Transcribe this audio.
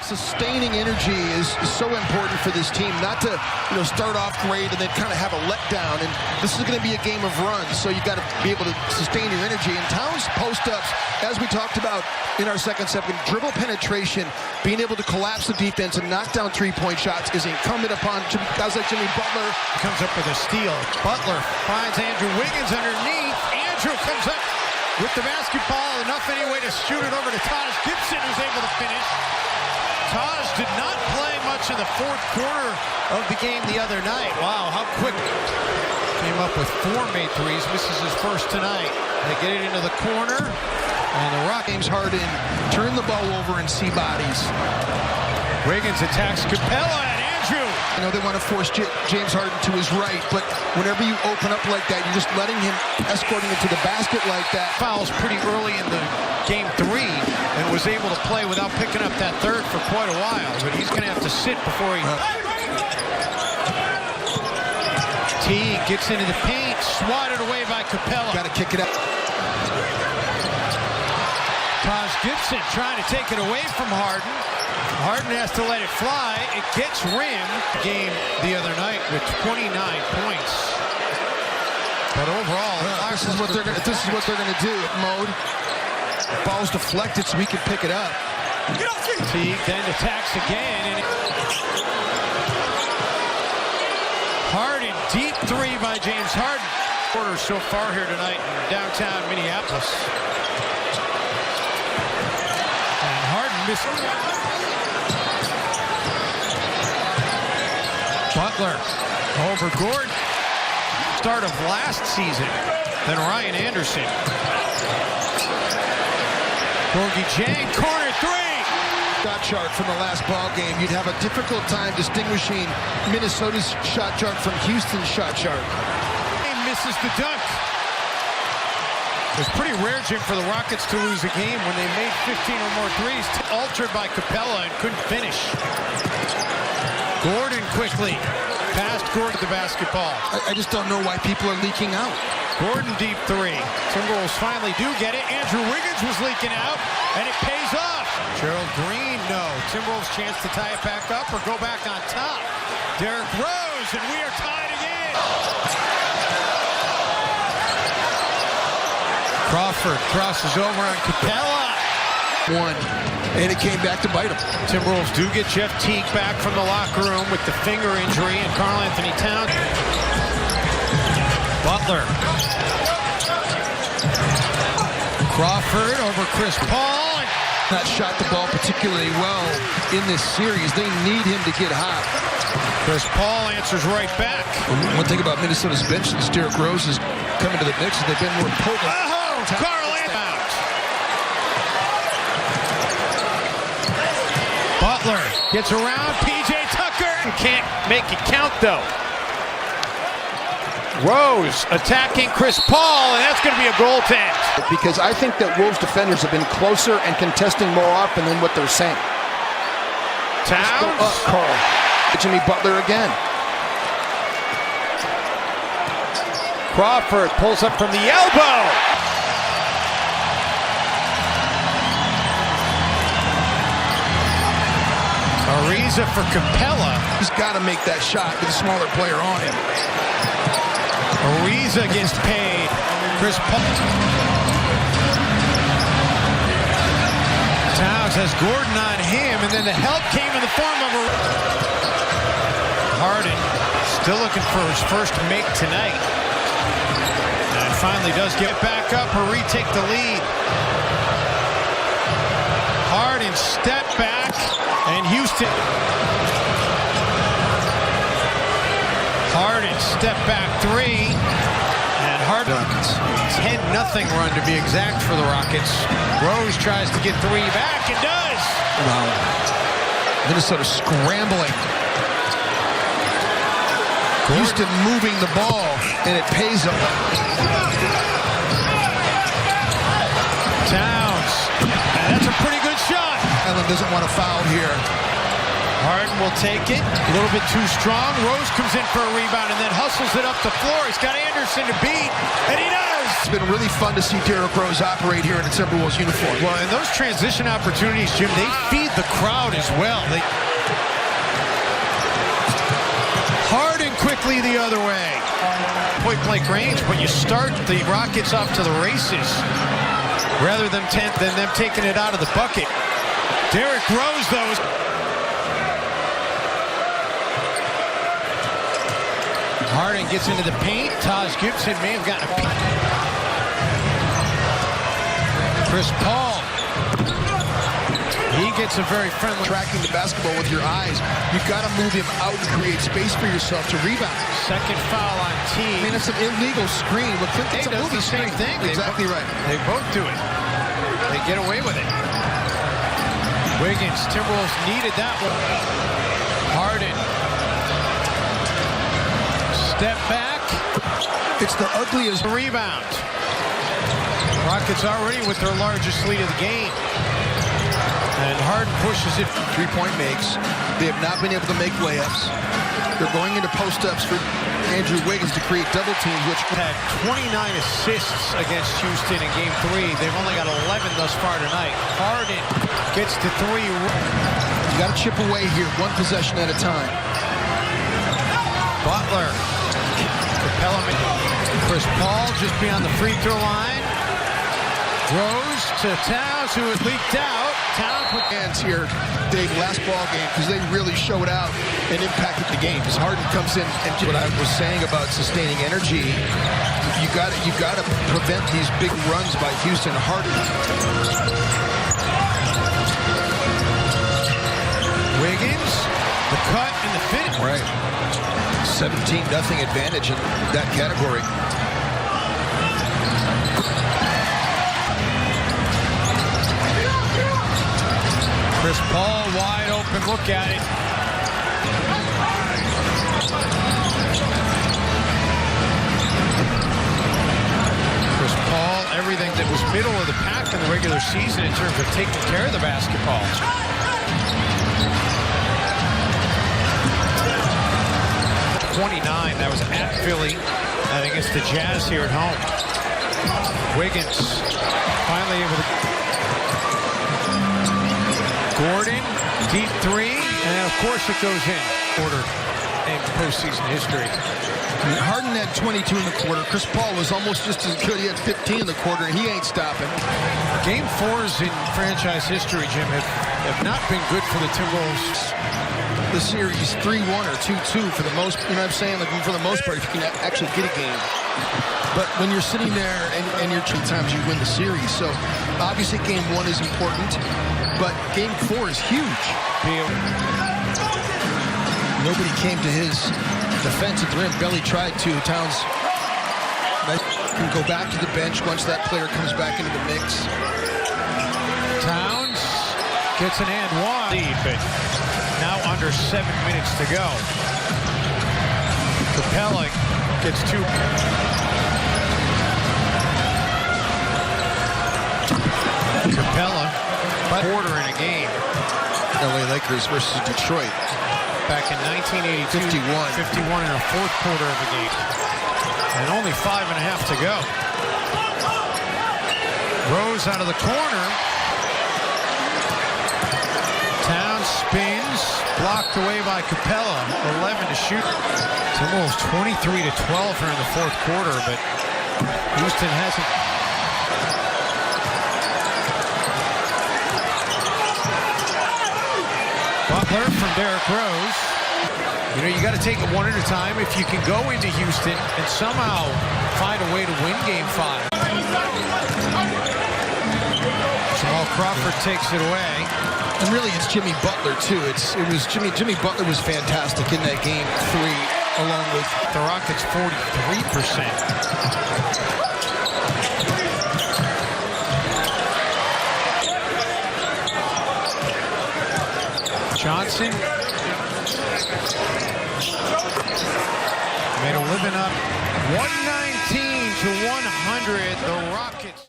Sustaining energy is so important for this team, not to start off great and then kind of have a letdown. And this is going to be a game of runs, so you got to be able to sustain your energy. And Towns post-ups, as we talked about in our second set, dribble penetration, being able to collapse the defense and knock down three-point shots is incumbent upon guys like Jimmy Butler. Comes up with a steal. Butler finds Andrew Wiggins underneath. Andrew comes up with the basketball, enough anyway to shoot it over to Taj Gibson, who's able to finish. Taj did not play much in the fourth quarter of the game the other night. Wow, how quick. Came up with 4 made threes, misses his first tonight. They get it into the corner, and the Rock James Harden turn the ball over and see bodies. Wiggins attacks Capella and Andrew. They want to force James Harden to his right, but whenever you open up like that, you're just letting him, escorting it to the basket like that. Fouls pretty early in the game 3 and was able to play without picking up that third for quite a while, but he's going to have to sit before he... T gets into the paint, swatted away by Capella. Got to kick it up. Taj Gibson trying to take it away from Harden. Harden has to let it fly. It gets rimmed. Game the other night with 29 points. But overall, this is what they're going to do. Mode. Ball's deflected so we can pick it up. Teague then attacks again. And Harden, deep 3 by James Harden. Quarter so far here tonight in downtown Minneapolis. And Harden missed. Butler over Gordon. Start of last season. Then Ryan Anderson. Gorgie Jang, corner 3. Shot chart from the last ball game. You'd have a difficult time distinguishing Minnesota's shot chart from Houston's shot chart. He misses the dunk. It was pretty rare, Jim, for the Rockets to lose a game when they made 15 or more threes. Altered by Capella and couldn't finish. Gordon quickly past Gordon to the basketball. I just don't know why people are leaking out. Gordon deep 3. Timberwolves finally do get it. Andrew Wiggins was leaking out, and it pays off. Gerald Green, no. Timberwolves chance to tie it back up or go back on top. Derrick Rose, and we are tied again. Crawford crosses over on Capella. 1, and it came back to bite him. Timberwolves do get Jeff Teague back from the locker room with the finger injury, and Karl-Anthony Towns. Butler. Crawford over Chris Paul. Not shot the ball particularly well in this series. They need him to get hot. Chris Paul answers right back. One thing about Minnesota's bench since Derrick Rose is coming to the mix is they've been more potent. Oh, Karl-Anthony. Butler gets around P.J. Tucker. Can't make it count, though. Rose attacking Chris Paul, and that's going to be a goaltend. Because I think that Wolves defenders have been closer and contesting more often than what they're saying. Towns. Carl. Jimmy Butler again. Crawford pulls up from the elbow. Ariza for Capella. He's got to make that shot with a smaller player on him. Ariza gets paid. Chris Paul. Towns has Gordon on him, and then the help came in the form of Harden. Still looking for his first make tonight. And finally does get back up or retake the lead. Harden step back, and Houston. Harden step back 3, and Harden 10-0 run to be exact for the Rockets. Rose tries to get 3 back and does. Wow. Minnesota scrambling. Houston moving the ball, and it pays them. Towns, and that's a pretty good shot. Allen doesn't want to foul here. Harden will take it. A little bit too strong. Rose comes in for a rebound and then hustles it up the floor. He's got Anderson to beat, and he does. It's been really fun to see Derrick Rose operate here in a Timberwolves uniform. Well, and those transition opportunities, Jim, they feed the crowd as well. Harden quickly the other way. Point-blank range, but you start the Rockets off to the races rather than them taking it out of the bucket. Derrick Rose, though, Harden gets into the paint. Taj Gibson may have gotten a peek. Chris Paul. He gets a very friendly. Tracking the basketball with your eyes. You've got to move him out and create space for yourself to rebound. Second foul on T. I mean, it's an illegal screen. But Clinton's a movie same screen. thing. Exactly right. They both do it. They get away with it. Wiggins, Timberwolves needed that one. Harden. Step back. It's the ugliest rebound. Rockets already with their largest lead of the game. And Harden pushes it. Three-point makes. They have not been able to make layups. They're going into post-ups for Andrew Wiggins to create double teams, which had 29 assists against Houston in Game 3. They've only got 11 thus far tonight. Harden gets to 3. You got to chip away here, one possession at a time. Butler. Capella. Chris Paul just beyond the free throw line. Rose to Towns, who had leaked out. Towns with hands here, Dave, last ball game, because they really showed out and impacted the game. As Harden comes in, and what I was saying about sustaining energy, you got to prevent these big runs by Houston. Harden. Wiggins, the cut and the fit. Right. 17-0 advantage in that category. Chris Paul wide open, look at it. Chris Paul, everything that was middle of the pack in the regular season in terms of taking care of the basketball. .29, that was at Philly and against the Jazz here at home. Wiggins finally able to... Gordon, deep 3, and of course it goes in. Order in postseason history. Harden had 22 in the quarter. Chris Paul was almost just as good. He had 15 in the quarter, and he ain't stopping. Game 4s in franchise history, Jim, have not been good for the Timberwolves. The series 3-1 or 2-2 for the most, you know what I'm saying? Like for the most part, if you can actually get a game. But when you're sitting there and you're times you win the series. So obviously game 1 is important, but game 4 is huge. Nobody came to his defense at the rim. Belly tried to. Towns can go back to the bench once that player comes back into the mix. Towns gets an and one lead, but now under 7 minutes to go. Capella gets 2. Capella, quarter in a game. LA Lakers versus Detroit. Back in 1982. 51 in the fourth quarter of the game. And only 5.5 to go. Rose out of the corner. Towns spins, blocked away by Capella. 11 to shoot. It's almost 23-12 here in the fourth quarter, but Houston hasn't. Butler from Derrick Rose. You know, you got to take it one at a time. If you can go into Houston and somehow find a way to win Game 5. Jamal Crawford takes it away. And really, it's Jimmy Butler, too. Jimmy Butler was fantastic in that Game 3, along with the Rockets 43%. Johnson made a living up 119 to 100. The Rockets.